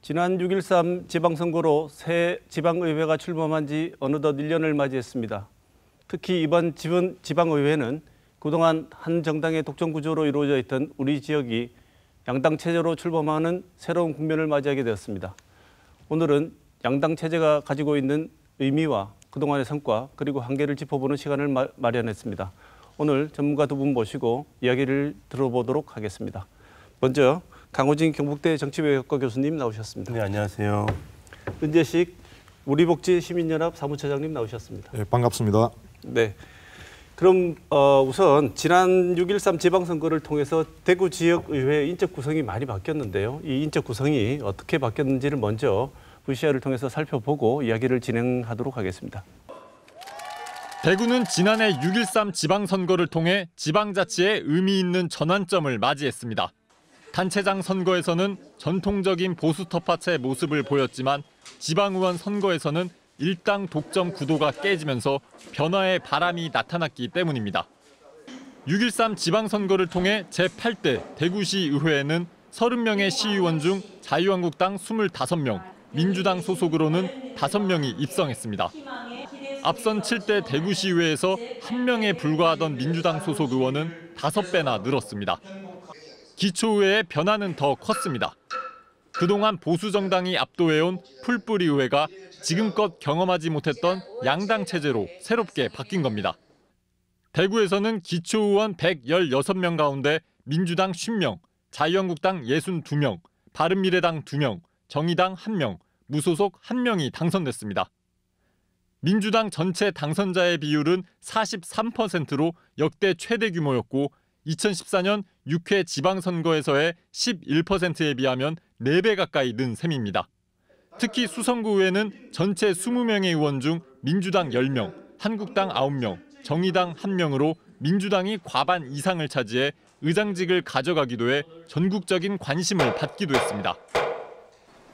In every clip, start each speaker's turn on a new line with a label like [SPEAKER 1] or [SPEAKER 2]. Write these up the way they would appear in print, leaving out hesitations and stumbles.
[SPEAKER 1] 지난 6.13 지방선거로 새 지방의회가 출범한 지 어느덧 1년을 맞이했습니다. 특히 이번 지방의회는 그동안 한 정당의 독점 구조로 이루어져 있던 우리 지역이 양당 체제로 출범하는 새로운 국면을 맞이하게 되었습니다. 오늘은 양당 체제가 가지고 있는 의미와 그동안의 성과 그리고 한계를 짚어보는 시간을 마련했습니다. 오늘 전문가 두 분 모시고 이야기를 들어보도록 하겠습니다. 먼저 강호진 경북대 정치외교과 교수님 나오셨습니다.
[SPEAKER 2] 네, 안녕하세요.
[SPEAKER 1] 은재식 우리복지 시민연합 사무처장님 나오셨습니다.
[SPEAKER 3] 네, 반갑습니다.
[SPEAKER 1] 네. 그럼 우선 지난 6.13 지방선거를 통해서 대구 지역의회 인적 구성이 많이 바뀌었는데요. 이 인적 구성이 어떻게 바뀌었는지를 먼저 VCR을 통해서 살펴보고 이야기를 진행하도록 하겠습니다.
[SPEAKER 4] 대구는 지난해 6.13 지방선거를 통해 지방자치의 의미 있는 전환점을 맞이했습니다. 단체장 선거에서는 전통적인 보수톱파체 모습을 보였지만 지방의원 선거에서는 일당 독점 구도가 깨지면서 변화의 바람이 나타났기 때문입니다. 6.13 지방선거를 통해 제8대 대구시 의회에는 30명의 시의원 중 자유한국당 25명, 민주당 소속으로는 5명이 입성했습니다. 앞선 7대 대구시의회에서 1명에 불과하던 민주당 소속 의원은 5배나 늘었습니다. 기초의회의 변화는 더 컸습니다. 그동안 보수정당이 압도해온 풀뿌리의회가 지금껏 경험하지 못했던 양당 체제로 새롭게 바뀐 겁니다. 대구에서는 기초의원 116명 가운데 민주당 50명, 자유한국당 62명, 바른미래당 2명, 정의당 1명, 무소속 1명이 당선됐습니다. 민주당 전체 당선자의 비율은 43%로 역대 최대 규모였고 2014년 6회 지방선거에서의 11%에 비하면 4배 가까이 는 셈입니다. 특히 수성구의회는 전체 20명의 의원 중 민주당 10명, 한국당 9명, 정의당 1명으로 민주당이 과반 이상을 차지해 의장직을 가져가기도 해 전국적인 관심을 받기도 했습니다.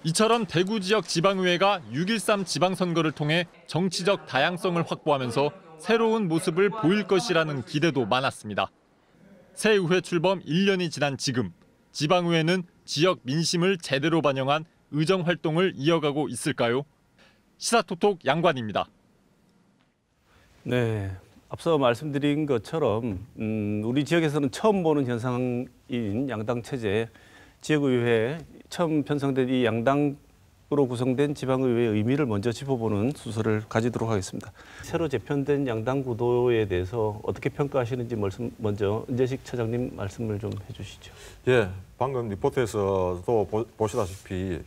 [SPEAKER 4] 이처럼 대구 지역 지방의회가 6.13 지방선거를 통해 정치적 다양성을 확보하면서 새로운 모습을 보일 것이라는 기대도 많았습니다. 새 의회 출범 1년이 지난 지금, 지방의회는 지역 민심을 제대로 반영한 의정활동을 이어가고 있을까요? 시사톡톡 양관입니다.
[SPEAKER 1] 네, 앞서 말씀드린 것처럼 우리 지역에서는 처음 보는 현상인 양당 체제, 지역의회에 처음 편성된 이 양당으로 구성된 지방의회의 의미를 먼저 짚어보는 순서를 가지도록 하겠습니다. 새로 재편된 양당 구도에 대해서 어떻게 평가하시는지 먼저 은재식 처장님 말씀을 좀 해주시죠.
[SPEAKER 3] 예, 방금 리포트에서도 보시다시피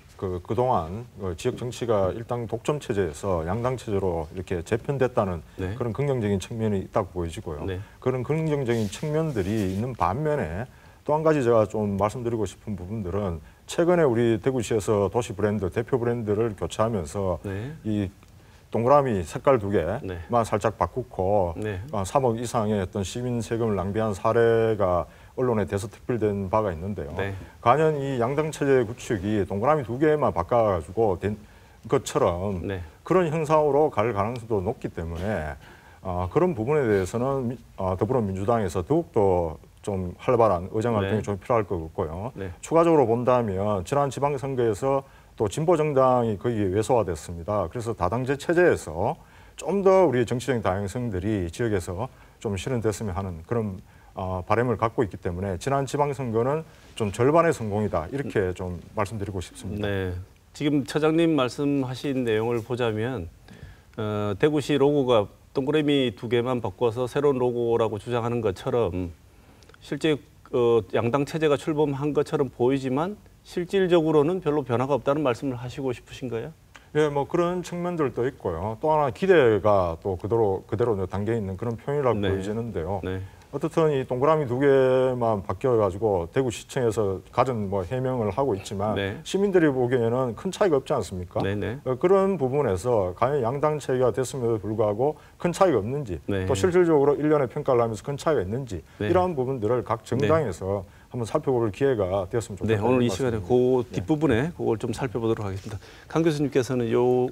[SPEAKER 3] 그동안 지역 정치가 일당 독점 체제에서 양당 체제로 이렇게 재편됐다는
[SPEAKER 1] 네.
[SPEAKER 3] 그런 긍정적인 측면이 있다고 보여지고요.
[SPEAKER 1] 네.
[SPEAKER 3] 그런 긍정적인 측면들이 있는 반면에 또 한 가지 제가 좀 말씀드리고 싶은 부분들은 최근에 우리 대구시에서 도시 브랜드, 대표 브랜드를 교체하면서
[SPEAKER 1] 네.
[SPEAKER 3] 이 동그라미 색깔 2개만
[SPEAKER 1] 네.
[SPEAKER 3] 살짝 바꾸고
[SPEAKER 1] 네.
[SPEAKER 3] 3억 이상의 어떤 시민 세금을 낭비한 사례가 언론에 대서특필된 바가 있는데요.
[SPEAKER 1] 네.
[SPEAKER 3] 과연 이 양당 체제 구축이 동그라미 2개만 바꿔가지고 된 것처럼
[SPEAKER 1] 네.
[SPEAKER 3] 그런 형상으로 갈 가능성도 높기 때문에 그런 부분에 대해서는 더불어민주당에서 더욱더 좀 활발한 의정활동이
[SPEAKER 1] 네.
[SPEAKER 3] 좀 필요할 것 같고요.
[SPEAKER 1] 네.
[SPEAKER 3] 추가적으로 본다면 지난 지방선거에서 또 진보정당이 거의 왜소화됐습니다. 그래서 다당제 체제에서 좀 더 우리 정치적인 다양성들이 지역에서 좀 실현됐으면 하는 그런 바람을 갖고 있기 때문에 지난 지방선거는 좀 절반의 성공이다 이렇게 좀 말씀드리고 싶습니다.
[SPEAKER 1] 네, 지금 처장님 말씀하신 내용을 보자면 대구시 로고가 동그라미 2개만 바꿔서 새로운 로고라고 주장하는 것처럼 실제 양당 체제가 출범한 것처럼 보이지만 실질적으로는 별로 변화가 없다는 말씀을 하시고 싶으신가요?
[SPEAKER 3] 예, 뭐 그런 측면들도 있고요. 또 하나 기대가 또 그대로 담겨 있는 그런 표현이라고
[SPEAKER 1] 네.
[SPEAKER 3] 보여지는데요.
[SPEAKER 1] 네.
[SPEAKER 3] 어떻든 이 동그라미 2개만 바뀌어가지고 대구시청에서 갖은 뭐 해명을 하고 있지만
[SPEAKER 1] 네.
[SPEAKER 3] 시민들이 보기에는 큰 차이가 없지 않습니까?
[SPEAKER 1] 네네.
[SPEAKER 3] 그런 부분에서 과연 양당 체계가 됐음에도 불구하고 큰 차이가 없는지
[SPEAKER 1] 네.
[SPEAKER 3] 또 실질적으로 1년의 평가를 하면서 큰 차이가 있는지
[SPEAKER 1] 네.
[SPEAKER 3] 이러한 부분들을 각 정당에서 한번 살펴볼 기회가 되었으면
[SPEAKER 1] 네,
[SPEAKER 3] 좋겠다.
[SPEAKER 1] 오늘 이 시간에 그 뒷부분에 그걸 좀 살펴보도록 하겠습니다. 강 교수님께서는 요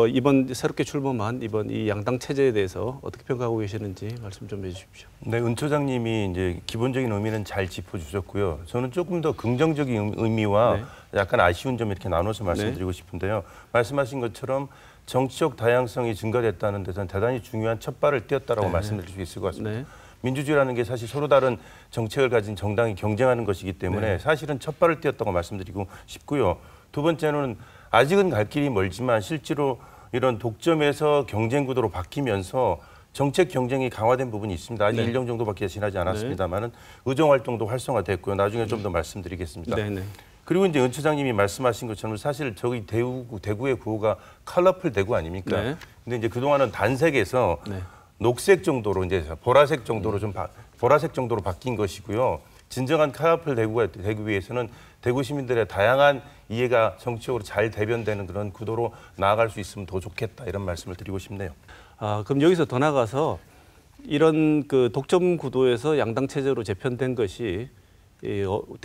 [SPEAKER 1] 이번 새롭게 출범한 이번 이 양당 체제에 대해서 어떻게 평가하고 계시는지 말씀 좀 해주십시오.
[SPEAKER 2] 네, 은 처장님이 이제 기본적인 의미는 잘 짚어주셨고요. 저는 조금 더 긍정적인 의미와
[SPEAKER 1] 네.
[SPEAKER 2] 약간 아쉬운 점 이렇게 나눠서 말씀드리고 싶은데요. 말씀하신 것처럼 정치적 다양성이 증가됐다는 데서는 대단히 중요한 첫 발을 띄었다라고
[SPEAKER 1] 네.
[SPEAKER 2] 말씀드릴 수 있을 것 같습니다.
[SPEAKER 1] 네.
[SPEAKER 2] 민주주의라는 게 사실 서로 다른 정책을 가진 정당이 경쟁하는 것이기 때문에
[SPEAKER 1] 네.
[SPEAKER 2] 사실은 첫 발을 띄었다고 말씀드리고 싶고요. 두 번째는 아직은 갈 길이 멀지만 실제로 이런 독점에서 경쟁 구도로 바뀌면서 정책 경쟁이 강화된 부분이 있습니다. 아직
[SPEAKER 1] 네.
[SPEAKER 2] 1년 정도밖에 지나지 않았습니다만은 의정 활동도 활성화됐고요. 나중에 좀 더 말씀드리겠습니다.
[SPEAKER 1] 네, 네.
[SPEAKER 2] 그리고 이제 은 처장님이 말씀하신 것처럼 사실 저기 대구의 구호가 컬러풀 대구 아닙니까?
[SPEAKER 1] 네.
[SPEAKER 2] 근데 이제 그동안은 단색에서
[SPEAKER 1] 네.
[SPEAKER 2] 녹색 정도로 이제 보라색 정도로 보라색 정도로 바뀐 것이고요. 진정한 컬러풀 대구가 되기 위해서는 대구 시민들의 다양한 이해가 정치적으로 잘 대변되는 그런 구도로 나아갈 수 있으면 더 좋겠다 이런 말씀을 드리고 싶네요.
[SPEAKER 1] 그럼 여기서 더 나가서 이런 그 독점 구도에서 양당 체제로 재편된 것이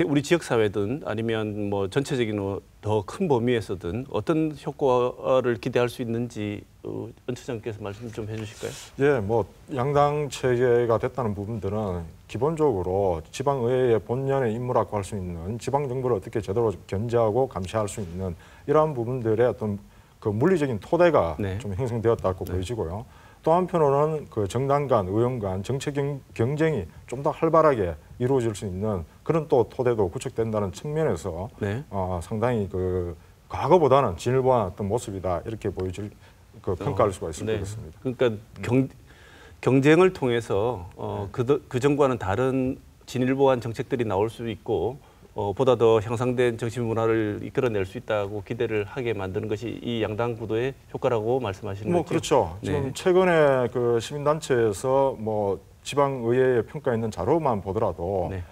[SPEAKER 1] 우리 지역 사회든 아니면 뭐 전체적인 더 큰 범위에서든 어떤 효과를 기대할 수 있는지 은 처장께서 말씀 좀 해주실까요?
[SPEAKER 3] 예, 뭐 양당 체계가 됐다는 부분들은 기본적으로 지방의회의 본연의 임무라고 할 수 있는 지방 정부를 어떻게 제대로 견제하고 감시할 수 있는 이러한 부분들의 어떤 그 물리적인 토대가
[SPEAKER 1] 네.
[SPEAKER 3] 좀 형성되었다고
[SPEAKER 1] 네.
[SPEAKER 3] 보여지고요. 또 한편으로는 그 정당 간, 의원 간 정책 경쟁이 좀 더 활발하게 이루어질 수 있는 그런 또 토대도 구축된다는 측면에서
[SPEAKER 1] 네.
[SPEAKER 3] 상당히 그 과거보다는 진일보한 어떤 모습이다 이렇게 보여질 그 평가할 수가 있을 것 같습니다.
[SPEAKER 1] 그러니까 경쟁을 통해서 그 전과는 다른 진일보한 정책들이 나올 수 있고 보다 더 향상된 정치 문화를 이끌어낼 수 있다고 기대를 하게 만드는 것이 이 양당 구도의 효과라고 말씀하시는 거죠?
[SPEAKER 3] 그렇죠.
[SPEAKER 1] 네.
[SPEAKER 3] 지금 최근에 그 시민단체에서 뭐 지방의회에 평가했는 자료만 보더라도
[SPEAKER 1] 네.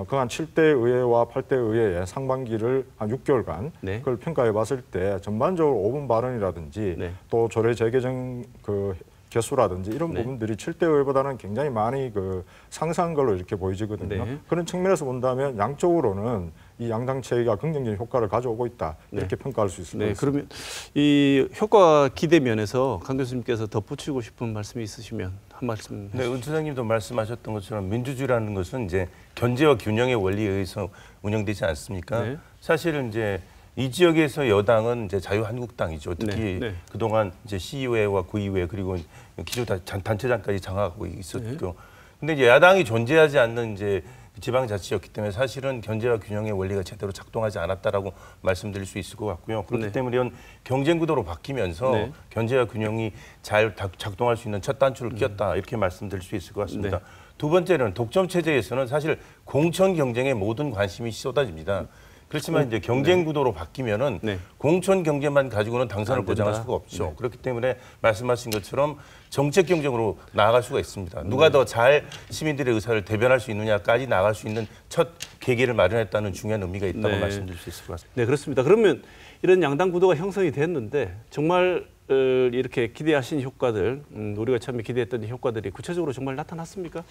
[SPEAKER 3] 그한 7대 의회와 8대 의회의 상반기를 한 6개월간
[SPEAKER 1] 네.
[SPEAKER 3] 그걸 평가해 봤을 때 전반적으로 5분 발언이라든지
[SPEAKER 1] 네.
[SPEAKER 3] 또 조례 재개정 그 개수라든지 이런
[SPEAKER 1] 네.
[SPEAKER 3] 부분들이 7대 의회보다는 굉장히 많이 그 상승한 걸로 이렇게 보여지거든요.
[SPEAKER 1] 네.
[SPEAKER 3] 그런 측면에서 본다면 양쪽으로는 이 양당 체계가 긍정적인 효과를 가져오고 있다 이렇게 평가할 수 있을 것
[SPEAKER 1] 네,
[SPEAKER 3] 같습니다.
[SPEAKER 1] 그러면 이 효과 기대 면에서 강 교수님께서 덧붙이고 싶은 말씀이 있으시면 한 말씀.
[SPEAKER 2] 네, 은 처장님도 말씀하셨던 것처럼 민주주의라는 것은 이제 견제와 균형의 원리에 의해서 운영되지 않습니까?
[SPEAKER 1] 네.
[SPEAKER 2] 사실은 이제 이 지역에서 여당은 이제 자유한국당이죠. 특히
[SPEAKER 1] 네, 네.
[SPEAKER 2] 그동안 이제 시의회와 구의회 그리고 기초 단체장까지 장악하고 있었고, 근데 이제 야당이 존재하지 않는 이제 지방자치였기 때문에 사실은 견제와 균형의 원리가 제대로 작동하지 않았다라고 말씀드릴 수 있을 것 같고요. 그렇기
[SPEAKER 1] 네.
[SPEAKER 2] 때문에 이런 경쟁 구도로 바뀌면서
[SPEAKER 1] 네.
[SPEAKER 2] 견제와 균형이 잘 작동할 수 있는 첫 단추를 끼웠다 이렇게 말씀드릴 수 있을 것 같습니다.
[SPEAKER 1] 네.
[SPEAKER 2] 두 번째는 독점 체제에서는 사실 공천 경쟁에 모든 관심이 쏟아집니다. 그렇지만 이제 경쟁 구도로 바뀌면은
[SPEAKER 1] 네.
[SPEAKER 2] 공천 경쟁만 가지고는 당선을
[SPEAKER 1] 안 된다.
[SPEAKER 2] 보장할 수가 없죠.
[SPEAKER 1] 네.
[SPEAKER 2] 그렇기 때문에 말씀하신 것처럼 정책 경쟁으로 나아갈 수가 있습니다. 누가 더 잘 시민들의 의사를 대변할 수 있느냐까지 나아갈 수 있는 첫 계기를 마련했다는 중요한 의미가 있다고
[SPEAKER 1] 네.
[SPEAKER 2] 말씀드릴 수 있을 것 같습니다.
[SPEAKER 1] 네, 그렇습니다. 그러면 이런 양당 구도가 형성이 됐는데 정말 이렇게 기대하신 효과들, 우리가 처음에 기대했던 효과들이 구체적으로 정말 나타났습니까?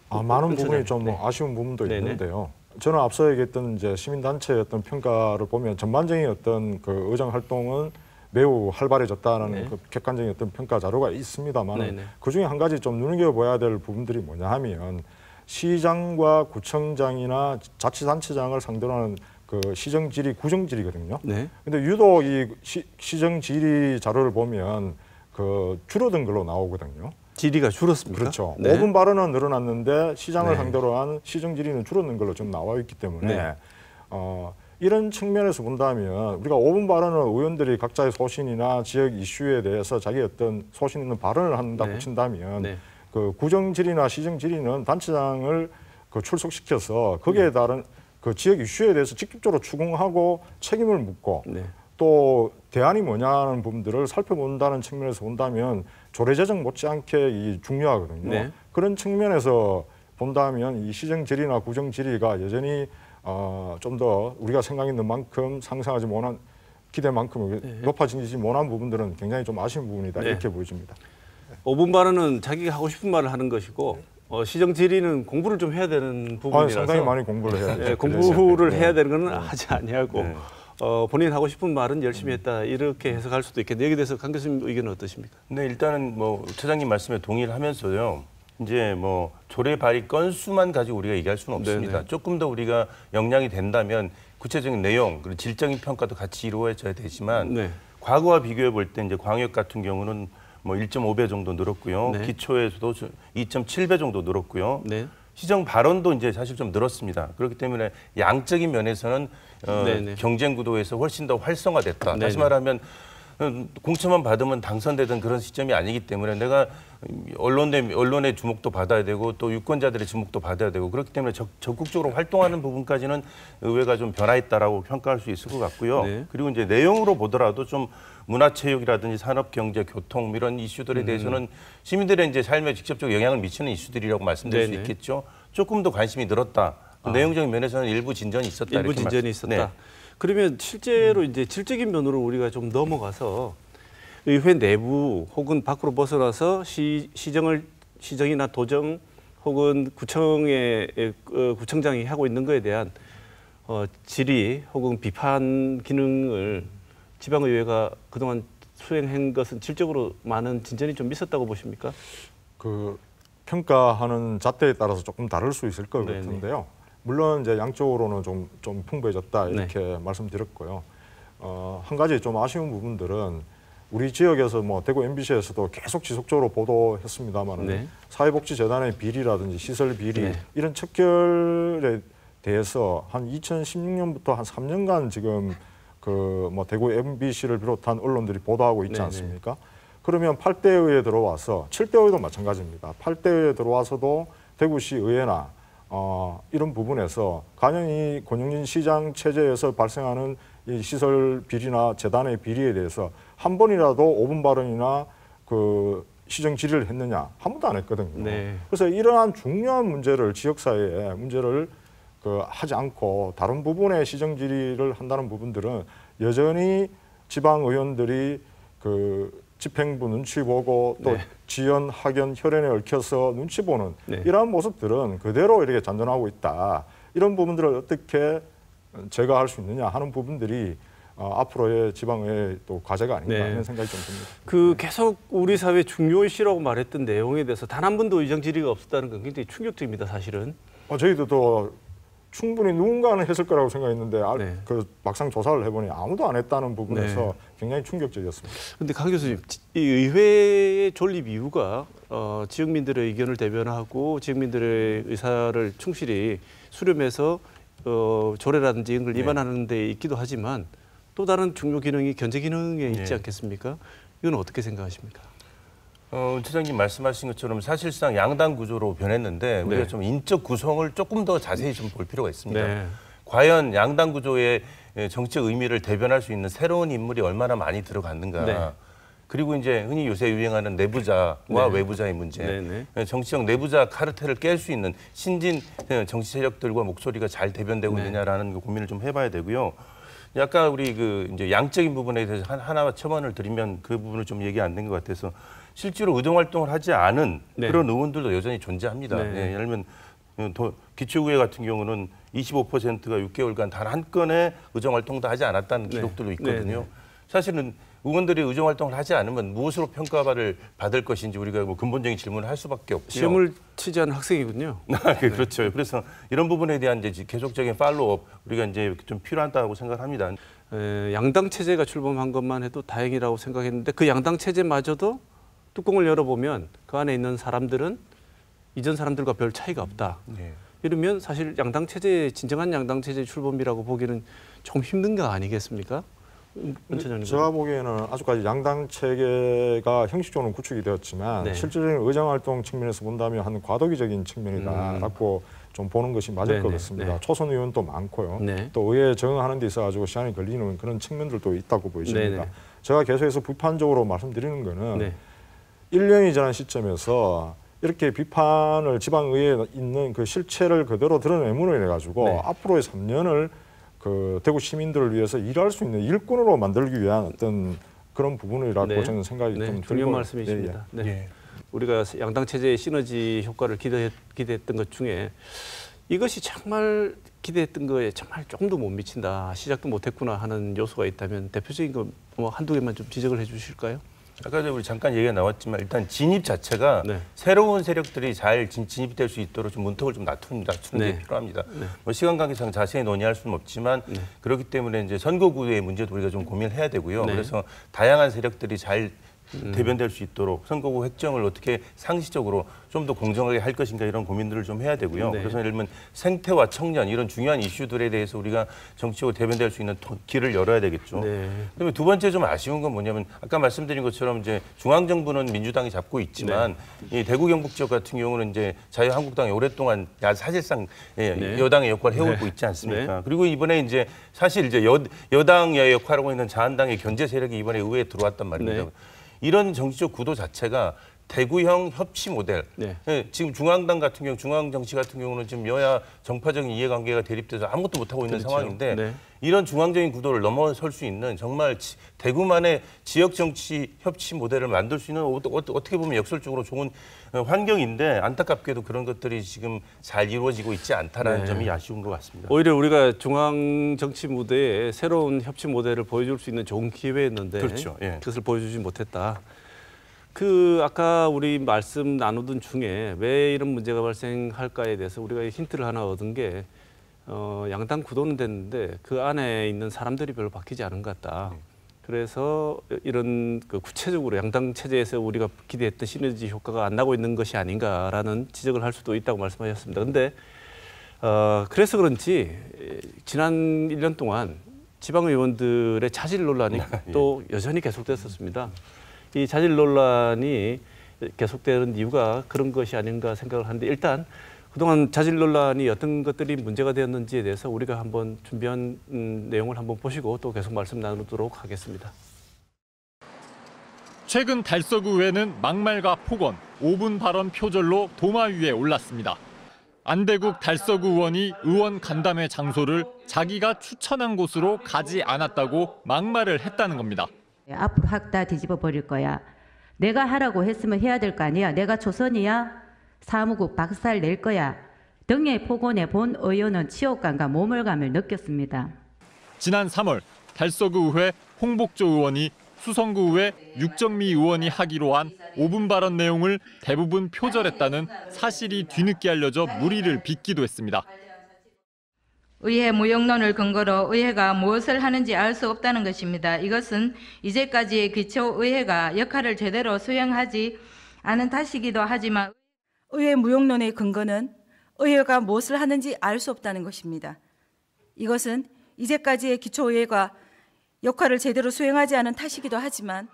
[SPEAKER 3] 많은 부분이 좀
[SPEAKER 1] 네.
[SPEAKER 3] 아쉬운 부분도
[SPEAKER 1] 네네.
[SPEAKER 3] 있는데요. 저는 앞서 얘기했던 이제 시민단체의 어떤 평가를 보면 전반적인 어떤 그 의정 활동은 매우 활발해졌다는
[SPEAKER 1] 네.
[SPEAKER 3] 그 객관적인 어떤 평가 자료가 있습니다만
[SPEAKER 1] 네네.
[SPEAKER 3] 그 중에 한 가지 좀 눈여겨봐야 될 부분들이 뭐냐 하면 시장과 구청장이나 자치단체장을 상대로 하는 그 시정질의, 구정질이거든요.
[SPEAKER 1] 네.
[SPEAKER 3] 근데 유독 이 시정질의 자료를 보면 그 줄어든 걸로 나오거든요.
[SPEAKER 1] 질의가 줄었습니까?
[SPEAKER 3] 그렇죠.
[SPEAKER 1] 네.
[SPEAKER 3] 5분 발언은 늘어났는데 시장을
[SPEAKER 1] 네.
[SPEAKER 3] 상대로 한 시정 질의는 줄었는 걸로 좀 나와 있기 때문에
[SPEAKER 1] 네.
[SPEAKER 3] 이런 측면에서 본다면 우리가 5분 발언은 의원들이 각자의 소신이나 지역 이슈에 대해서 자기 어떤 소신 있는 발언을 한다고
[SPEAKER 1] 네.
[SPEAKER 3] 친다면
[SPEAKER 1] 네.
[SPEAKER 3] 그 구정 질의나 시정 질의는 단체장을 그 출석시켜서 거기에 따른 그 지역 이슈에 대해서 직접적으로 추궁하고 책임을 묻고
[SPEAKER 1] 네.
[SPEAKER 3] 또 대안이 뭐냐는 부분들을 살펴본다는 측면에서 본다면 조례 제정 못지않게 이 중요하거든요.
[SPEAKER 1] 네.
[SPEAKER 3] 그런 측면에서 본다면 이 시정 질의나 구정 질의가 여전히 좀 더 우리가 생각했는 만큼 상승하지 못한 기대만큼 높아지지 못한 부분들은 굉장히 좀 아쉬운 부분이다
[SPEAKER 1] 네.
[SPEAKER 3] 이렇게 보여집니다.
[SPEAKER 1] 5분 발언은 자기가 하고 싶은 말을 하는 것이고 시정 질의는 공부를 좀 해야 되는 부분이라서
[SPEAKER 3] 상당히 많이 공부를 해야 되죠.
[SPEAKER 1] 공부를
[SPEAKER 3] 네.
[SPEAKER 1] 해야 되는 건 하지 아니하고
[SPEAKER 2] 네.
[SPEAKER 1] 본인 하고 싶은 말은 열심히 했다 이렇게 해석할 수도 있겠는데 여기에 대해서 강 교수님 의견은 어떠십니까?
[SPEAKER 2] 네, 일단은 뭐 차장님 말씀에 동의를 하면서요. 이제 뭐 조례 발의 건수만 가지고 우리가 얘기할 수는 없습니다.
[SPEAKER 1] 네네.
[SPEAKER 2] 조금 더 우리가 역량이 된다면 구체적인 내용 그리고 질적인 평가도 같이 이루어져야 되지만
[SPEAKER 1] 네.
[SPEAKER 2] 과거와 비교해 볼 때 이제 광역 같은 경우는 뭐 1.5배 정도 늘었고요.
[SPEAKER 1] 네.
[SPEAKER 2] 기초에서도 2.7배 정도 늘었고요.
[SPEAKER 1] 네.
[SPEAKER 2] 시정 발언도 이제 사실 좀 늘었습니다. 그렇기 때문에 양적인 면에서는
[SPEAKER 1] 네네.
[SPEAKER 2] 경쟁 구도에서 훨씬 더 활성화됐다. 다시
[SPEAKER 1] 네네.
[SPEAKER 2] 말하면 공천만 받으면 당선되던 그런 시점이 아니기 때문에 내가 언론의 주목도 받아야 되고 또 유권자들의 주목도 받아야 되고 그렇기 때문에 적극적으로 활동하는 부분까지는 의회가 좀 변화했다라고 평가할 수 있을 것 같고요.
[SPEAKER 1] 네.
[SPEAKER 2] 그리고 이제 내용으로 보더라도 좀 문화체육이라든지 산업, 경제, 교통 이런 이슈들에 대해서는 시민들의 이제 삶에 직접적으로 영향을 미치는 이슈들이라고 말씀드릴
[SPEAKER 1] 네네.
[SPEAKER 2] 수 있겠죠. 조금 더 관심이 늘었다. 내용적인 면에서는 일부 진전이 있었다.
[SPEAKER 1] 일부
[SPEAKER 2] 이렇게
[SPEAKER 1] 진전이 있었다.
[SPEAKER 2] 네.
[SPEAKER 1] 그러면 실제로 이제 질적인 면으로 우리가 좀 넘어가서 의회 내부 혹은 밖으로 벗어나서 시정이나 도정 혹은 구청장이 하고 있는 거에 대한 질의 혹은 비판 기능을 지방의회가 그동안 수행한 것은 질적으로 많은 진전이 좀 있었다고 보십니까?
[SPEAKER 3] 그 평가하는 잣대에 따라서 조금 다를 수 있을 것
[SPEAKER 1] 네네.
[SPEAKER 3] 같은데요. 물론 이제 양적으로는 좀 풍부해졌다 이렇게
[SPEAKER 1] 네.
[SPEAKER 3] 말씀드렸고요. 한 가지 좀 아쉬운 부분들은 우리 지역에서 뭐 대구 MBC에서도 계속 지속적으로 보도했습니다만
[SPEAKER 1] 네.
[SPEAKER 3] 사회복지재단의 비리라든지 시설 비리
[SPEAKER 1] 네.
[SPEAKER 3] 이런 척결에 대해서 한 2016년부터 한 3년간 지금 그 뭐 대구 MBC를 비롯한 언론들이 보도하고 있지
[SPEAKER 1] 네네.
[SPEAKER 3] 않습니까? 그러면 8대 의회에 들어와서 7대 의회도 마찬가지입니다. 8대 의회에 들어와서도 대구시 의회나 이런 부분에서 가령 이 권영진 시장 체제에서 발생하는 이 시설 비리나 재단의 비리에 대해서 한 번이라도 5분 발언이나 그 시정 질의를 했느냐 한 번도 안 했거든요.
[SPEAKER 1] 네.
[SPEAKER 3] 그래서 이러한 중요한 문제를 지역사회의 문제를 하지 않고 다른 부분에 시정 질의를 한다는 부분들은 여전히 지방 의원들이 그 집행부 눈치 보고 또
[SPEAKER 1] 네.
[SPEAKER 3] 지연, 학연, 혈연에 얽혀서 눈치 보는
[SPEAKER 1] 네.
[SPEAKER 3] 이러한 모습들은 그대로 이렇게 잔존하고 있다. 이런 부분들을 어떻게 제거할 수 있느냐 하는 부분들이 앞으로의 지방의 또 과제가 아닌가
[SPEAKER 1] 네.
[SPEAKER 3] 하는 생각이 좀 듭니다.
[SPEAKER 1] 그 계속 우리 사회 중요 이슈라고 말했던 내용에 대해서 단 한 번도 의정 질의가 없었다는 건 굉장히 충격적입니다, 사실은.
[SPEAKER 3] 저희도 또 충분히 누군가는 했을 거라고 생각했는데
[SPEAKER 1] 네.
[SPEAKER 3] 그 막상 조사를 해보니 아무도 안 했다는 부분에서
[SPEAKER 1] 네.
[SPEAKER 3] 굉장히 충격적이었습니다.
[SPEAKER 1] 그런데 강 교수님, 이 의회의 존립 이유가 지역민들의 의견을 대변하고 지역민들의 의사를 충실히 수렴해서 조례라든지 이런 걸
[SPEAKER 2] 네.
[SPEAKER 1] 위반하는 데 있기도 하지만 또 다른 중요 기능이 견제 기능에 있지
[SPEAKER 2] 네.
[SPEAKER 1] 않겠습니까? 이건 어떻게 생각하십니까?
[SPEAKER 2] 차장님 말씀하신 것처럼 사실상 양당 구조로 변했는데 우리가
[SPEAKER 1] 네.
[SPEAKER 2] 좀 인적 구성을 조금 더 자세히 좀 볼 필요가 있습니다.
[SPEAKER 1] 네.
[SPEAKER 2] 과연 양당 구조의 정치적 의미를 대변할 수 있는 새로운 인물이 얼마나 많이 들어갔는가.
[SPEAKER 1] 네.
[SPEAKER 2] 그리고 이제 흔히 요새 유행하는 내부자와
[SPEAKER 1] 네.
[SPEAKER 2] 외부자의 문제.
[SPEAKER 1] 네.
[SPEAKER 2] 정치적 내부자 카르텔을 깰 수 있는 신진 정치 세력들과 목소리가 잘 대변되고
[SPEAKER 1] 네.
[SPEAKER 2] 있느냐라는 그 고민을 좀 해봐야 되고요. 약간 우리 그 이제 양적인 부분에 대해서 하나 첨언을 드리면 그 부분을 좀 얘기 안 된 것 같아서 실제로 의정 활동을 하지 않은
[SPEAKER 1] 네.
[SPEAKER 2] 그런 의원들도 여전히 존재합니다.
[SPEAKER 1] 네.
[SPEAKER 2] 예, 예를 들면 기초의회 같은 경우는 25%가 6개월간 단 한 건의 의정 활동도 하지 않았다는
[SPEAKER 1] 네.
[SPEAKER 2] 기록들도 있거든요.
[SPEAKER 1] 네.
[SPEAKER 2] 사실은 의원들이 의정 활동을 하지 않으면 무엇으로 평가를 받을 것인지 우리가 뭐 근본적인 질문을 할 수밖에 없고요.
[SPEAKER 1] 시험을 치지 않은 학생이군요.
[SPEAKER 2] 그렇죠. 그래서 이런 부분에 대한 이제 계속적인 팔로우업 우리가 이제 좀 필요하다고 생각합니다.
[SPEAKER 1] 양당 체제가 출범한 것만 해도 다행이라고 생각했는데 그 양당 체제마저도 뚜껑을 열어보면 그 안에 있는 사람들은 이전 사람들과 별 차이가 없다.
[SPEAKER 2] 네.
[SPEAKER 1] 이러면 사실 양당 체제 진정한 양당 체제 출범이라고 보기는 좀 힘든 거 아니겠습니까? 문차장님.
[SPEAKER 3] 제가 보기에는 아직까지 양당 체계가 형식적으로는 구축이 되었지만
[SPEAKER 1] 네.
[SPEAKER 3] 실질적인 의정 활동 측면에서 본다면 한 과도기적인 측면이다라고 좀 보는 것이 맞을 것
[SPEAKER 1] 네네.
[SPEAKER 3] 같습니다.
[SPEAKER 1] 네.
[SPEAKER 3] 초선 의원도 많고요.
[SPEAKER 1] 네.
[SPEAKER 3] 또 의회에 적응하는 데 있어가지고 시간이 걸리는 그런 측면들도 있다고 보여집니다.
[SPEAKER 1] 네네.
[SPEAKER 3] 제가 계속해서 비판적으로 말씀드리는 거는
[SPEAKER 1] 네.
[SPEAKER 3] 1년이 지난 시점에서 이렇게 비판을 지방의회에 있는 그 실체를 그대로 드러내므로 인해 가지고
[SPEAKER 1] 네.
[SPEAKER 3] 앞으로의 3년을 그 대구 시민들을 위해서 일할 수 있는 일꾼으로 만들기 위한 어떤 그런 부분이라고
[SPEAKER 1] 네.
[SPEAKER 3] 저는 생각이
[SPEAKER 1] 네,
[SPEAKER 3] 좀
[SPEAKER 1] 중요한
[SPEAKER 3] 들고
[SPEAKER 1] 말씀이십니다.
[SPEAKER 3] 예, 예.
[SPEAKER 1] 네. 우리가 양당 체제의 시너지 효과를 기대했던 것 중에 이것이 정말 기대했던 거에 정말 조금도 못 미친다, 시작도 못했구나 하는 요소가 있다면 대표적인 거 뭐 한두 개만 좀 지적을 해주실까요?
[SPEAKER 2] 아까 우리 잠깐 얘기가 나왔지만 일단 진입 자체가
[SPEAKER 1] 네.
[SPEAKER 2] 새로운 세력들이 잘 진입될 수 있도록 좀 문턱을 좀 낮추는
[SPEAKER 1] 네.
[SPEAKER 2] 게 필요합니다.
[SPEAKER 1] 네.
[SPEAKER 2] 뭐 시간 관계상 자세히 논의할 수는 없지만 그렇기 때문에 이제 선거구의 문제도 우리가 좀 고민을 해야 되고요.
[SPEAKER 1] 네.
[SPEAKER 2] 그래서 다양한 세력들이 잘 대변될 수 있도록 선거구 획정을 어떻게 상시적으로 좀 더 공정하게 할 것인가 이런 고민들을 좀 해야 되고요.
[SPEAKER 1] 네.
[SPEAKER 2] 그래서 예를 들면 생태와 청년 이런 중요한 이슈들에 대해서 우리가 정치적으로 대변될 수 있는 길을 열어야 되겠죠.
[SPEAKER 1] 네.
[SPEAKER 2] 그다음에 두 번째 좀 아쉬운 건 뭐냐면 아까 말씀드린 것처럼 이제 중앙 정부는 민주당이 잡고 있지만 이 대구 경북 지역 같은 경우는 이제 자유한국당이 오랫동안 사실상
[SPEAKER 1] 네.
[SPEAKER 2] 여당의 역할을 해오고 있지 않습니까? 그리고 이번에 이제 사실 이제 여당의 역할을 하고 있는 자한당의 견제 세력이 이번에 의회에 들어왔단 말입니다.
[SPEAKER 1] 네.
[SPEAKER 2] 이런 정치적 구도 자체가 대구형 협치 모델.
[SPEAKER 1] 네.
[SPEAKER 2] 지금 중앙당 같은 경우, 중앙 정치 같은 경우는 지금 여야 정파적인 이해관계가 대립돼서 아무것도 못하고 있는
[SPEAKER 1] 그렇죠.
[SPEAKER 2] 상황인데
[SPEAKER 1] 네.
[SPEAKER 2] 이런 중앙적인 구도를 넘어설 수 있는 정말 대구만의 지역 정치 협치 모델을 만들 수 있는 어떻게 보면 역설적으로 좋은 환경인데 안타깝게도 그런 것들이 지금 잘 이루어지고 있지 않다라는
[SPEAKER 1] 네.
[SPEAKER 2] 점이 아쉬운 것 같습니다.
[SPEAKER 1] 오히려 우리가 중앙 정치 무대에 새로운 협치 모델을 보여줄 수 있는 좋은 기회였는데
[SPEAKER 2] 그렇죠. 예.
[SPEAKER 1] 그것을 보여주지 못했다. 아까 우리 말씀 나누던 중에 왜 이런 문제가 발생할까에 대해서 우리가 힌트를 하나 얻은 게 양당 구도는 됐는데 그 안에 있는 사람들이 별로 바뀌지 않은 것 같다. 그래서 이런 구체적으로 양당 체제에서 우리가 기대했던 시너지 효과가 안 나고 있는 것이 아닌가라는 지적을 할 수도 있다고 말씀하셨습니다. 그런데 그래서 그런지 지난 1년 동안 지방의원들의 자질 논란이 또 여전히 계속됐었습니다. 이 자질 논란이 계속되는 이유가 그런 것이 아닌가 생각을 하는데 일단 그동안 자질 논란이 어떤 것들이 문제가 되었는지에 대해서 우리가 한번 준비한 내용을 한번 보시고 또 계속 말씀 나누도록 하겠습니다.
[SPEAKER 4] 최근 달서구의회는 막말과 폭언, 5분 발언 표절로 도마 위에 올랐습니다. 안대국 달서구 의원이 의원 간담회 장소를 자기가 추천한 곳으로 가지 않았다고 막말을 했다는 겁니다.
[SPEAKER 5] 앞으로 확 다 뒤집어 버릴 거야. 내가 하라고 했으면 해야 될 거 아니야. 내가 초선이야. 사무국 박살 낼 거야. 등의 폭언에 본 의원은 치욕감과 모멸감을 느꼈습니다.
[SPEAKER 4] 지난 3월 달서구 의회 홍복조 의원이 수성구 의회 육정미 의원이 하기로 한 5분 발언 내용을 대부분 표절했다는 사실이 뒤늦게 알려져 물의를 빚기도 했습니다.
[SPEAKER 6] 의회 무용론을 근거로 의회가 무엇을 하는지 알 수 없다는 것입니다. 이것은 이제까지의 기초의회가 역할을 제대로 수행하지 않은 탓이기도 하지만
[SPEAKER 7] 의회 무용론의 근거는 의회가 무엇을 하는지 알 수 없다는 것입니다. 이것은 이제까지의 기초의회가 역할을 제대로 수행하지 않은 탓이기도 하지만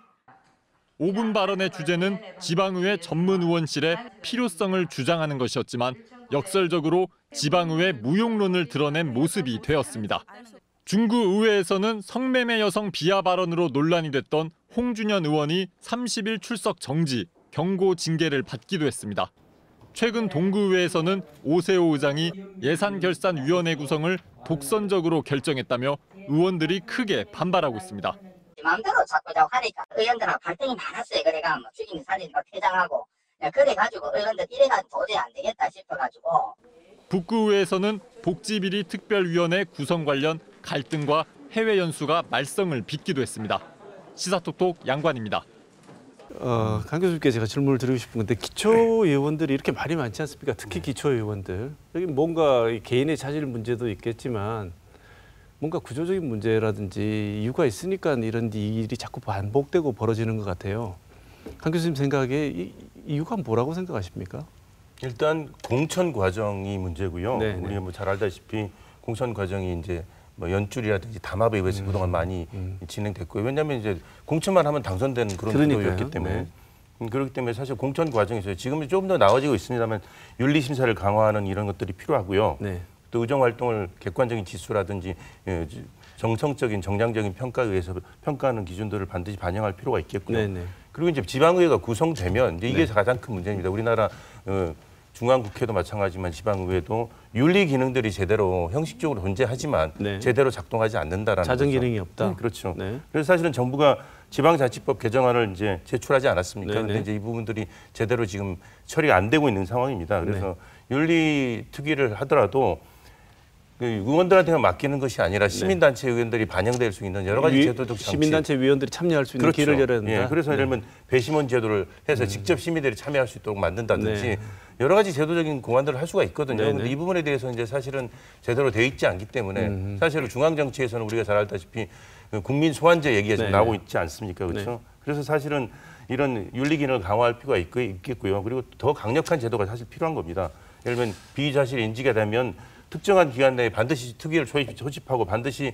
[SPEAKER 4] 5분 발언의 주제는 지방의회 전문의원실의 필요성을 주장하는 것이었지만 역설적으로 지방의회 무용론을 드러낸 모습이 되었습니다. 중구 의회에서는 성매매 여성 비하 발언으로 논란이 됐던 홍준현 의원이 30일 출석 정지, 경고 징계를 받기도 했습니다. 최근 동구의회에서는 오세호 의장이 예산결산위원회 구성을 독선적으로 결정했다며 의원들이 크게 반발하고 있습니다.
[SPEAKER 8] 마음대로 자꾸 하니까 의원들하고 갈등이 많았어요. 그래가 뭐 죽이는 사진 퇴장하고 그래가지고 의원들 이래가 도저히 안 되겠다 싶어가지고.
[SPEAKER 4] 북구의회에서는 복지비리 특별위원회 구성 관련 갈등과 해외 연수가 말썽을 빚기도 했습니다. 시사톡톡 양관입니다.
[SPEAKER 1] 강 교수님께 제가 질문을 드리고 싶은 건데 기초의원들이 이렇게 말이 많지 않습니까? 특히 기초의원들. 여기 뭔가 개인의 자질 문제도 있겠지만 뭔가 구조적인 문제라든지 이유가 있으니까 이런 일이 자꾸 반복되고 벌어지는 것 같아요. 강 교수님 생각에 이 이유가 뭐라고 생각하십니까?
[SPEAKER 2] 일단 공천 과정이 문제고요.
[SPEAKER 1] 네,
[SPEAKER 2] 우리가
[SPEAKER 1] 네.
[SPEAKER 2] 뭐 잘 알다시피 공천 과정이 이제 뭐 연줄이라든지 담합에 의해서 그동안 많이 진행됐고요. 왜냐하면 이제 공천만 하면 당선되는 그런
[SPEAKER 1] 그러니까요.
[SPEAKER 2] 구도였기 때문에
[SPEAKER 1] 네.
[SPEAKER 2] 그렇기 때문에 사실 공천 과정에서 지금은 조금 더 나아지고 있습니다만 윤리 심사를 강화하는 이런 것들이 필요하고요.
[SPEAKER 1] 네.
[SPEAKER 2] 또 의정 활동을 객관적인 지수라든지 정성적인 정량적인 평가에 의해서 평가하는 기준들을 반드시 반영할 필요가 있겠고요.
[SPEAKER 1] 네, 네.
[SPEAKER 2] 그리고 이제 지방의회가 구성되면 이제 이게 가장 큰 문제입니다. 우리나라 중앙국회도 마찬가지지만 지방의회도 윤리 기능들이 제대로 형식적으로 존재하지만
[SPEAKER 1] 네.
[SPEAKER 2] 제대로 작동하지 않는다라는
[SPEAKER 1] 자정
[SPEAKER 2] 거죠.
[SPEAKER 1] 기능이 없다.
[SPEAKER 2] 그렇죠.
[SPEAKER 1] 네.
[SPEAKER 2] 그래서 사실은 정부가 지방자치법 개정안을 이제 제출하지 않았습니까?
[SPEAKER 1] 네네.
[SPEAKER 2] 그런데 이제 이 부분들이 제대로 지금 처리가 안 되고 있는 상황입니다. 그래서 윤리 특위를 하더라도 그 의원들한테만 맡기는 것이 아니라 시민단체 의원들이 반영될 수 있는 여러 가지 제도적 장치.
[SPEAKER 1] 시민단체 위원들이 참여할 수 있는
[SPEAKER 2] 그렇죠.
[SPEAKER 1] 기회를 열어야 된다.
[SPEAKER 2] 예, 그래서 예를 들면 배심원 제도를 해서 직접 시민들이 참여할 수 있도록 만든다든지
[SPEAKER 1] 네.
[SPEAKER 2] 여러 가지 제도적인 공안들을 할 수가 있거든요.
[SPEAKER 1] 네네.
[SPEAKER 2] 그런데 이 부분에 대해서 이제 사실은 제대로 돼 있지 않기 때문에 사실 중앙 정치에서는 우리가 잘 알다시피 국민 소환제 얘기가 지금
[SPEAKER 1] 네네.
[SPEAKER 2] 나오고 있지 않습니까? 그렇죠? 그래서 사실은 이런 윤리 기능을 강화할 필요가 있겠고요. 그리고 더 강력한 제도가 사실 필요한 겁니다. 예를 들면 비위사실이 인지가 되면 특정한 기간 내에 반드시 특위를 소집하고 반드시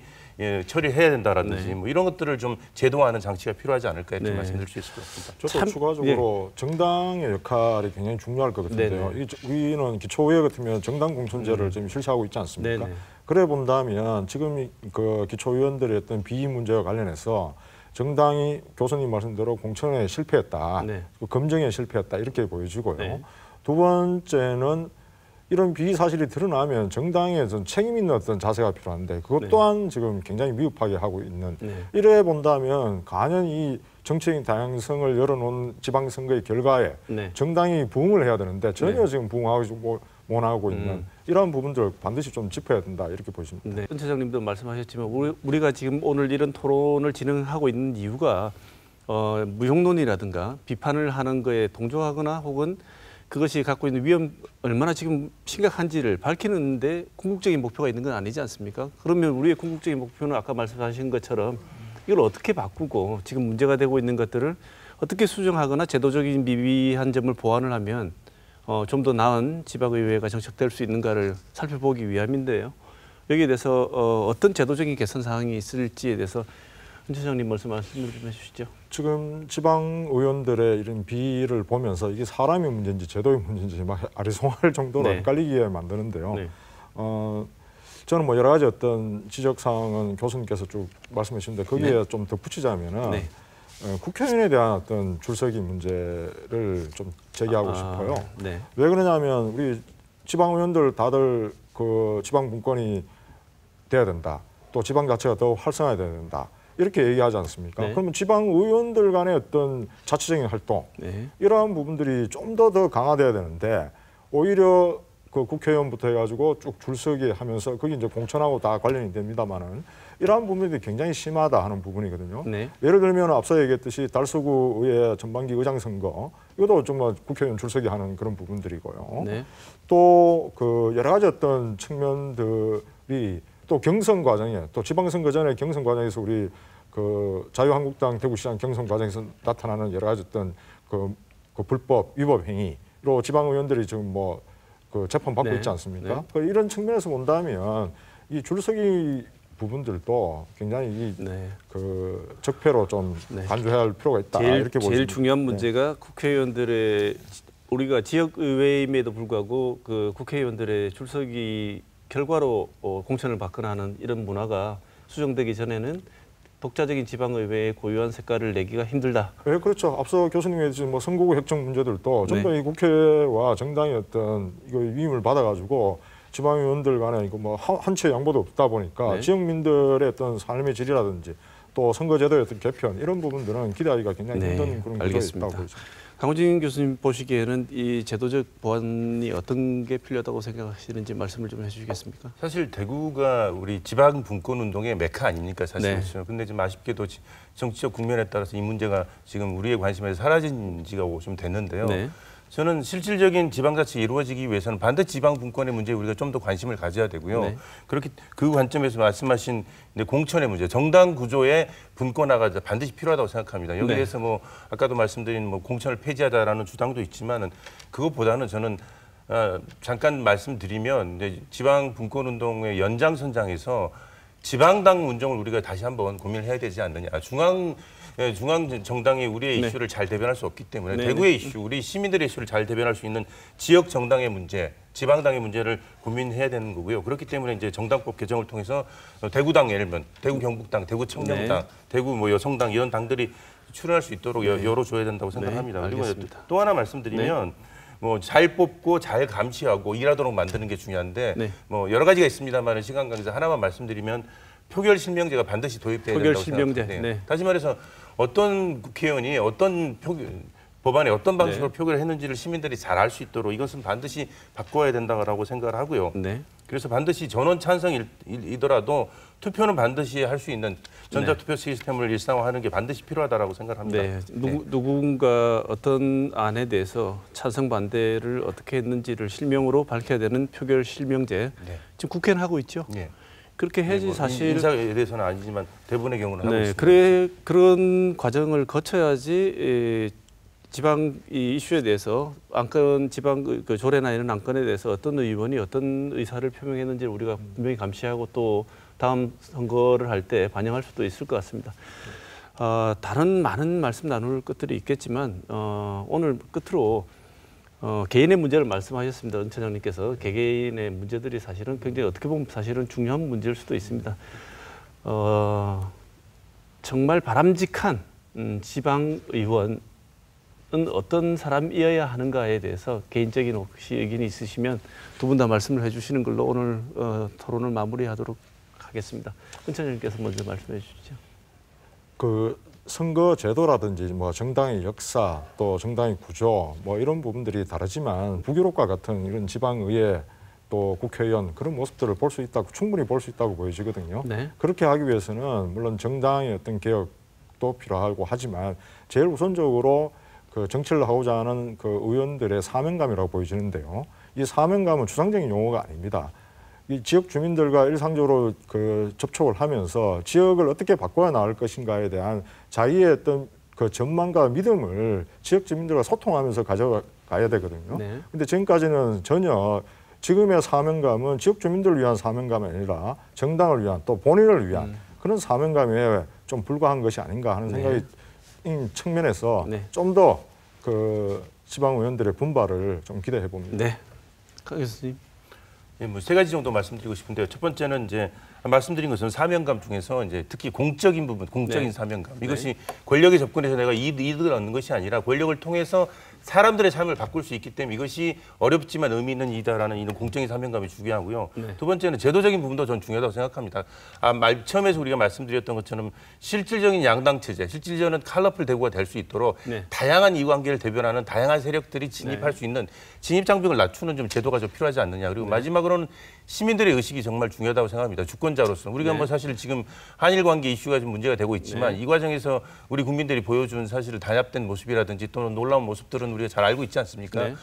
[SPEAKER 2] 처리해야 된다라든지 뭐 이런 것들을 좀 제도화하는 장치가 필요하지 않을까 이렇게 말씀드릴 수 있을 것 같습니다.
[SPEAKER 3] 저도
[SPEAKER 1] 참,
[SPEAKER 3] 추가적으로 정당의 역할이 굉장히 중요할 것 같은데요. 우리는 기초의회 같으면 정당 공천제를 지금 실시하고 있지 않습니까?
[SPEAKER 1] 네네.
[SPEAKER 3] 그래 본다면 지금 그 기초의원들의 어떤 비위 문제와 관련해서 정당이 교수님 말씀대로 공천에 실패했다,
[SPEAKER 1] 네.
[SPEAKER 3] 검증에 실패했다 이렇게 보여지고요.
[SPEAKER 1] 네.
[SPEAKER 3] 두 번째는 이런 비위 사실이 드러나면 정당에 좀 책임 있는 어떤 자세가 필요한데 그것
[SPEAKER 1] 네.
[SPEAKER 3] 또한 지금 굉장히 미흡하게 하고 있는
[SPEAKER 1] 네.
[SPEAKER 3] 이래 본다면 간연 이 정치적인 다양성을 열어놓은 지방선거의 결과에
[SPEAKER 1] 네.
[SPEAKER 3] 정당이 부응을 해야 되는데 전혀
[SPEAKER 1] 네.
[SPEAKER 3] 지금 부응하고 못하고 있는 이러한 부분들을 반드시 좀 짚어야 된다 이렇게 보십니다.
[SPEAKER 1] 네. 현 차장님도 말씀하셨지만 우리가 지금 오늘 이런 토론을 진행하고 있는 이유가 무용론이라든가 비판을 하는 거에 동조하거나 혹은 그것이 갖고 있는 위험 얼마나 지금 심각한지를 밝히는데 궁극적인 목표가 있는 건 아니지 않습니까? 그러면 우리의 궁극적인 목표는 아까 말씀하신 것처럼 이걸 어떻게 바꾸고 지금 문제가 되고 있는 것들을 어떻게 수정하거나 제도적인 미비한 점을 보완을 하면 좀 더 나은 지방의회가 정착될 수 있는가를 살펴보기 위함인데요. 여기에 대해서 어떤 제도적인 개선 사항이 있을지에 대해서 현 차장님 말씀을 좀 해주시죠.
[SPEAKER 3] 지금 지방 의원들의 이런 비위를 보면서 이게 사람의 문제인지 제도의 문제인지 막 아리송할 정도로
[SPEAKER 1] 네.
[SPEAKER 3] 헷갈리게 만드는데요.
[SPEAKER 1] 네.
[SPEAKER 3] 저는 뭐 여러 가지 어떤 지적 사항은 교수님께서 쭉 말씀해 주신데 거기에
[SPEAKER 1] 네.
[SPEAKER 3] 좀 덧붙이자면은
[SPEAKER 1] 네.
[SPEAKER 3] 국회의원에 대한 어떤 줄서기 문제를 좀 제기하고 싶어요.
[SPEAKER 1] 네.
[SPEAKER 3] 왜 그러냐면 우리 지방 의원들 다들 그 지방 분권이 돼야 된다. 또 지방 자체가 더 활성화돼야 된다. 이렇게 얘기하지 않습니까?
[SPEAKER 1] 네.
[SPEAKER 3] 그러면 지방 의원들 간의 어떤 자체적인 활동
[SPEAKER 1] 네.
[SPEAKER 3] 이러한 부분들이 좀 더 강화돼야 되는데 오히려 그 국회의원부터 해가지고 쭉 줄서기 하면서 거기 이제 공천하고 다 관련이 됩니다만은 이러한 부분들이 굉장히 심하다 하는 부분이거든요.
[SPEAKER 1] 네.
[SPEAKER 3] 예를 들면 앞서 얘기했듯이 달서구 의회 전반기 의장 선거 이것도 정말 국회의원 줄서기 하는 그런 부분들이고요.
[SPEAKER 1] 네.
[SPEAKER 3] 또 그 여러 가지 어떤 측면들이 또 경선 과정에 또 지방선거 전에 경선 과정에서 우리 그 자유한국당 대구시장 경선 과정에서 나타나는 여러 가지 어떤 그 불법 위법 행위로 지방 의원들이 지금 뭐 그 재판 받고
[SPEAKER 1] 네.
[SPEAKER 3] 있지 않습니까?
[SPEAKER 1] 네.
[SPEAKER 3] 이런 측면에서 본다면 이 줄서기 부분들도 굉장히
[SPEAKER 1] 네.
[SPEAKER 3] 그 적폐로 좀
[SPEAKER 1] 네.
[SPEAKER 3] 간주해야 할 필요가 있다 이렇게
[SPEAKER 1] 제일
[SPEAKER 3] 보십니다.
[SPEAKER 1] 중요한 문제가 국회의원들의 우리가 지역 의회임에도 불구하고 그 국회의원들의 줄서기 결과로 공천을 받거나 하는 이런 문화가 수정되기 전에는 독자적인 지방의회의 고유한 색깔을 내기가 힘들다.
[SPEAKER 3] 네, 그렇죠. 앞서 교수님의 지금 뭐 선거구 획정 문제들도 좀
[SPEAKER 1] 네.
[SPEAKER 3] 더 이 국회와 정당의 어떤 이거 위임을 받아가지고 지방의원들 간에 이거 뭐 한 채 양보도 없다 보니까
[SPEAKER 1] 네.
[SPEAKER 3] 지역민들의 어떤 삶의 질이라든지 또 선거제도의 어떤 개편 이런 부분들은 기대하기가 굉장히
[SPEAKER 1] 네,
[SPEAKER 3] 힘든 그런 구조가
[SPEAKER 1] 알겠습니다.
[SPEAKER 3] 있다고 보죠.
[SPEAKER 1] 강호진 교수님 보시기에는 이 제도적 보완이 어떤 게 필요하다고 생각하시는지 말씀을 좀 해주시겠습니까?
[SPEAKER 2] 사실 대구가 우리 지방 분권 운동의 메카 아닙니까 사실.
[SPEAKER 1] 네.
[SPEAKER 2] 그렇죠. 근데 좀 아쉽게도 정치적 국면에 따라서 이 문제가 지금 우리의 관심에서 사라진 지가 좀 됐는데요.
[SPEAKER 1] 네.
[SPEAKER 2] 저는 실질적인 지방자치 이루어지기 위해서는 반드시 지방 분권의 문제에 우리가 좀 더 관심을 가져야 되고요.
[SPEAKER 1] 네.
[SPEAKER 2] 그렇게 그 관점에서 말씀하신 이제 공천의 문제, 정당 구조의 분권화가 반드시 필요하다고 생각합니다. 여기에
[SPEAKER 1] 네.
[SPEAKER 2] 대해서 뭐 아까도 말씀드린 뭐 공천을 폐지하자라는 주장도 있지만은 그것보다는 저는 잠깐 말씀드리면 이제 지방 분권 운동의 연장선상에서 지방당 운정을 우리가 다시 한번 고민을 해야 되지 않느냐. 중앙 정당이 우리의
[SPEAKER 1] 네.
[SPEAKER 2] 이슈를 잘 대변할 수 없기 때문에
[SPEAKER 1] 네,
[SPEAKER 2] 대구의 이슈, 우리 시민들의 이슈를 잘 대변할 수 있는 지역 정당의 문제, 지방당의 문제를 고민해야 되는 거고요. 그렇기 때문에 이제 정당법 개정을 통해서 대구당 예를 들면 대구 경북당, 대구 청년당,
[SPEAKER 1] 네.
[SPEAKER 2] 대구 뭐 여성당 이런 당들이 출연할 수 있도록 열어줘야 된다고 생각합니다.
[SPEAKER 1] 네,
[SPEAKER 2] 그리고
[SPEAKER 1] 알겠습니다.
[SPEAKER 2] 또 하나 말씀드리면 뭐 잘 뽑고 잘 감시하고 일하도록 만드는 게 중요한데
[SPEAKER 1] 네.
[SPEAKER 2] 뭐 여러 가지가 있습니다만 시간 관계상 하나만 말씀드리면 표결 실명제가 반드시 도입돼야
[SPEAKER 1] 표결
[SPEAKER 2] 된다고
[SPEAKER 1] 실명제.
[SPEAKER 2] 생각합니다.
[SPEAKER 1] 네.
[SPEAKER 2] 다시 말해서 어떤 국회의원이 어떤 법안에 어떤 방식으로
[SPEAKER 1] 네.
[SPEAKER 2] 표결을 했는지를 시민들이 잘 알 수 있도록 이것은 반드시 바꿔야 된다고 생각을 하고요.
[SPEAKER 1] 네.
[SPEAKER 2] 그래서 반드시 전원 찬성이더라도 투표는 반드시 할 수 있는 전자투표 시스템을 일상화하는 게 반드시 필요하다고 생각합니다.
[SPEAKER 1] 네. 누군가 어떤 안에 대해서 찬성 반대를 어떻게 했는지를 실명으로 밝혀야 되는 표결 실명제.
[SPEAKER 2] 네.
[SPEAKER 1] 지금 국회는 하고 있죠.
[SPEAKER 2] 네.
[SPEAKER 1] 그렇게 해야지
[SPEAKER 2] 뭐
[SPEAKER 1] 사실
[SPEAKER 2] 인사에 대해서는 아니지만 대부분의 경우는 하고
[SPEAKER 1] 네,
[SPEAKER 2] 있습니다.
[SPEAKER 1] 그런 과정을 거쳐야지 지방 이 이슈에 대해서 안건 지방 그 조례나 이런 안건에 대해서 어떤 의원이 어떤 의사를 표명했는지를 우리가 분명히 감시하고 또 다음 선거를 할 때 반영할 수도 있을 것 같습니다. 다른 많은 말씀 나눌 것들이 있겠지만 오늘 끝으로 개인의 문제를 말씀하셨습니다. 은 차장님께서 개개인의 문제들이 사실은 굉장히 어떻게 보면 사실은 중요한 문제일 수도 있습니다. 정말 바람직한 지방 의원은 어떤 사람이어야 하는가에 대해서 개인적인 혹시 의견이 있으시면 두 분 다 말씀을 해주시는 걸로 오늘 토론을 마무리하도록 하겠습니다. 은 차장님께서 먼저 말씀해 주시죠.
[SPEAKER 3] 그 선거 제도라든지 뭐 정당의 역사 또 정당의 구조 뭐 이런 부분들이 다르지만 북유럽과 같은 이런 지방의회 또 국회의원 그런 모습들을 볼 수 있다고 충분히 볼 수 있다고 보여지거든요.
[SPEAKER 1] 네.
[SPEAKER 3] 그렇게 하기 위해서는 물론 정당의 어떤 개혁도 필요하고 하지만 제일 우선적으로 그 정치를 하고자 하는 그 의원들의 사명감이라고 보여지는데요. 이 사명감은 추상적인 용어가 아닙니다. 이 지역 주민들과 일상적으로 그 접촉을 하면서 지역을 어떻게 바꿔야 나갈 것인가에 대한 자기의 어떤 그 전망과 믿음을 지역 주민들과 소통하면서 가져가야 되거든요.
[SPEAKER 1] 네.
[SPEAKER 3] 근데 지금까지는 전혀 지금의 사명감은 지역 주민들을 위한 사명감이 아니라 정당을 위한 또 본인을 위한 그런 사명감에 좀 불과한 것이 아닌가 하는 생각이 측면에서
[SPEAKER 1] 네.
[SPEAKER 3] 좀 더 그 지방 의원들의 분발을 좀 기대해 봅니다.
[SPEAKER 1] 네. 강 교수님.
[SPEAKER 2] 예, 뭐 세 가지 정도 말씀드리고 싶은데요. 첫 번째는 이제 말씀드린 것은 사명감 중에서 이제 특히 공적인 부분, 공적인
[SPEAKER 1] 네.
[SPEAKER 2] 사명감. 이것이 권력에 접근해서 내가 이득을 얻는 것이 아니라 권력을 통해서 사람들의 삶을 바꿀 수 있기 때문에 이것이 어렵지만 의미 있는 일이다라는 이런 공적인 사명감이 중요하고요.
[SPEAKER 1] 네.
[SPEAKER 2] 두 번째는 제도적인 부분도 전 중요하다고 생각합니다. 처음에서 우리가 말씀드렸던 것처럼 실질적인 양당 체제, 실질적인 컬러풀 대구가 될 수 있도록
[SPEAKER 1] 네.
[SPEAKER 2] 다양한 이해관계를 대변하는 다양한 세력들이 진입할 수 있는 진입 장벽을 낮추는 좀 제도가 좀 필요하지 않느냐. 그리고 마지막으로는 시민들의 의식이 정말 중요하다고 생각합니다. 주권자로서 우리가
[SPEAKER 1] 네.
[SPEAKER 2] 뭐 사실 지금 한일 관계 이슈가 좀 문제가 되고 있지만 이 과정에서 우리 국민들이 보여준 사실 단합된 모습이라든지 또는 놀라운 모습들은 우리가 잘 알고 있지 않습니까?
[SPEAKER 1] 네.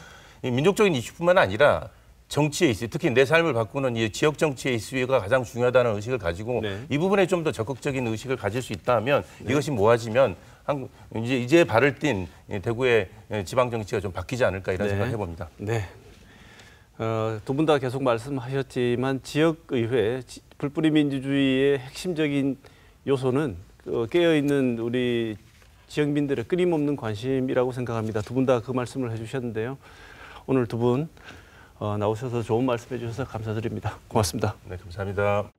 [SPEAKER 2] 이 민족적인 이슈뿐만 아니라 정치의 이슈, 특히 내 삶을 바꾸는 이 지역 정치의 이슈가 가장 중요하다는 의식을 가지고
[SPEAKER 1] 네.
[SPEAKER 2] 이 부분에 좀 더 적극적인 의식을 가질 수 있다면 이것이 모아지면 이제 발을 띈 대구의 지방 정치가 좀 바뀌지 않을까 이런
[SPEAKER 1] 네.
[SPEAKER 2] 생각을 해봅니다.
[SPEAKER 1] 네. 두 분 다 계속 말씀하셨지만 지역의회, 불뿌리 민주주의의 핵심적인 요소는 깨어있는 우리 지역민들의 끊임없는 관심이라고 생각합니다. 두 분 다 그 말씀을 해주셨는데요. 오늘 두 분 나오셔서 좋은 말씀 해주셔서 감사드립니다. 고맙습니다.
[SPEAKER 2] 네, 감사합니다.